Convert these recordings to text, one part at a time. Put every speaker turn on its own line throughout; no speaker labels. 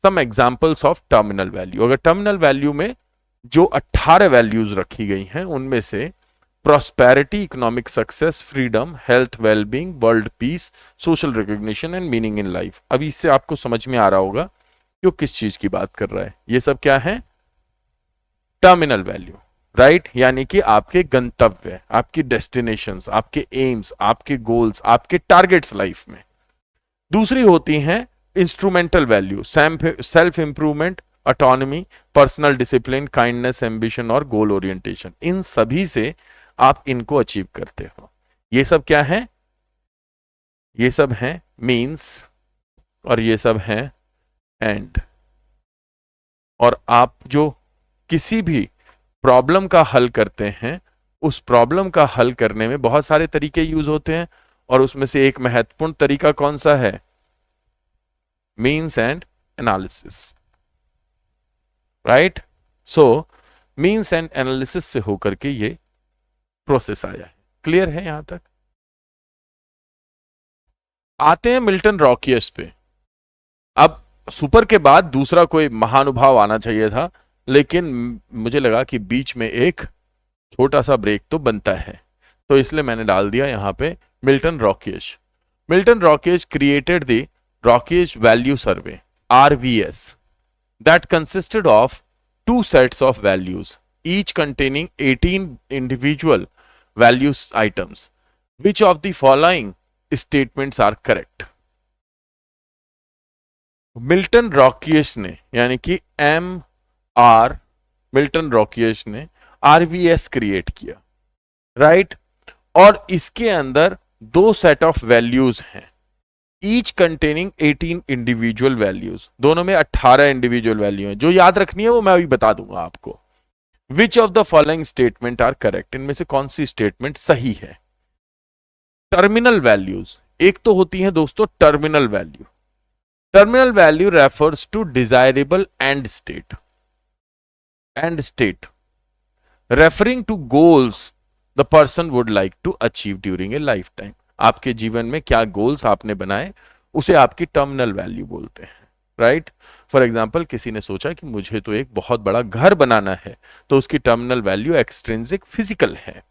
Some examples of terminal value. अगर terminal value में जो 18 वैल्यूज रखी गई हैं उनमें से prosperity, economic success, freedom, health, wellbeing, world peace, social recognition and meaning in life. अभी इससे आपको समझ में आ रहा होगा कि वो किस चीज की बात कर रहा है। ये सब क्या है? Terminal value, right? यानी कि आपके गंतव्य, आपकी डेस्टिनेशंस, आपके एम्स, आपके गोल्स, आपके टारगेट्स लाइफ में। दूसरी होती हैं instrumental value, self improvement, autonomy, personal discipline, kindness, ambition और गोल ओरिएंटेशन। इन सभी से आप इनको अचीव करते हो। ये सब क्या है? ये सब है मीन्स और ये सब है एंड। और आप जो किसी भी प्रॉब्लम का हल करते हैं, उस प्रॉब्लम का हल करने में बहुत सारे तरीके यूज होते हैं और उसमें से एक महत्वपूर्ण तरीका कौन सा है? Means and analysis, right? So means and analysis से होकर के ये प्रोसेस आया है। क्लियर है यहां तक? आते हैं मिल्टन रॉकियस पे। अब सुपर के बाद दूसरा कोई महानुभाव आना चाहिए था, लेकिन मुझे लगा कि बीच में एक छोटा सा ब्रेक तो बनता है, तो इसलिए मैंने डाल दिया यहां पे Milton Rokeach. Milton Rokeach created the Rokeach value survey, RVS, that consisted of two sets of values, each containing 18 individual values items. Which of the following statements are correct? Milton Rokeach ने, यानी कि Milton Rokeach ने RVS create किया, right? और इसके अंदर दो set of values हैं, ईच कंटेनिंग 18 इंडिविजुअल वैल्यूज। दोनों में 18 इंडिविजुअल वैल्यू हैं। जो याद रखनी है वो मैं अभी बता दूंगा आपको। Which of the following statement are correct? इनमें से कौन सी स्टेटमेंट सही है? टर्मिनल वैल्यूज एक तो होती है दोस्तों terminal value. Terminal value refers to desirable and state, referring to goals the person would like to achieve during a life time. आपके जीवन में क्या गोल्स आपने बनाए उसे आपकी टर्मिनल वैल्यू बोलते हैं, राइट? फॉर एग्जाम्पल, किसी ने सोचा कि मुझे तो एक बहुत बड़ा घर बनाना है, तो उसकी टर्मिनल वैल्यू एक्सट्रिंसिक फिजिकल है।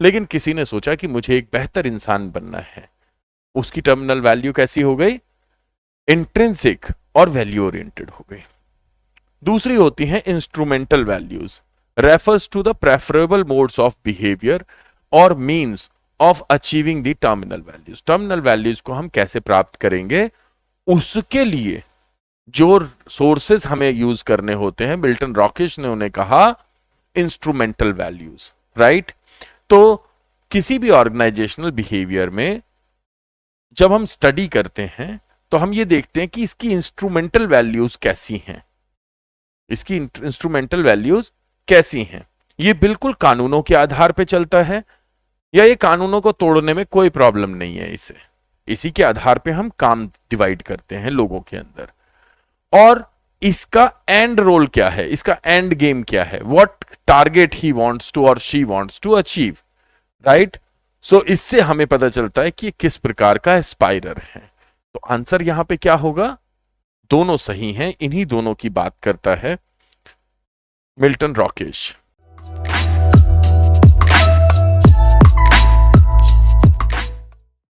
लेकिन किसी ने सोचा कि मुझे एक बेहतर इंसान बनना है, उसकी टर्मिनल वैल्यू कैसी हो गई? इंट्रिंसिक और वैल्यू ओरिएंटेड हो गई। दूसरी होती है instrumental values, refers to the preferable modes of behaviour और means of achieving the terminal values. Terminal values को हम कैसे प्राप्त करेंगे, उसके लिए जो सोर्सेस हमें यूज करने होते हैं, मिल्टन रॉकियस ने उन्हें कहा इंस्ट्रूमेंटल वैल्यूज, राइट? तो किसी भी ऑर्गेनाइजेशनल बिहेवियर में जब हम स्टडी करते हैं तो हम ये देखते हैं कि इसकी इंस्ट्रूमेंटल वैल्यूज कैसी हैं, इसकी इंस्ट्रूमेंटल वैल्यूज कैसी हैं। ये बिल्कुल कानूनों के आधार पे चलता है या ये कानूनों को तोड़ने में कोई प्रॉब्लम नहीं है इसे, इसी के आधार पे हम काम डिवाइड करते हैं लोगों के अंदर। और इसका एंड रोल क्या है, इसका एंड गेम क्या है, what target he wants to और she wants to achieve, right? So इससे हमें पता चलता है कि किस प्रकार का एस्पायरर है। तो आंसर यहां पे क्या होगा? दोनों सही हैं, इन्हीं दोनों की बात करता है मिल्टन रॉकियस।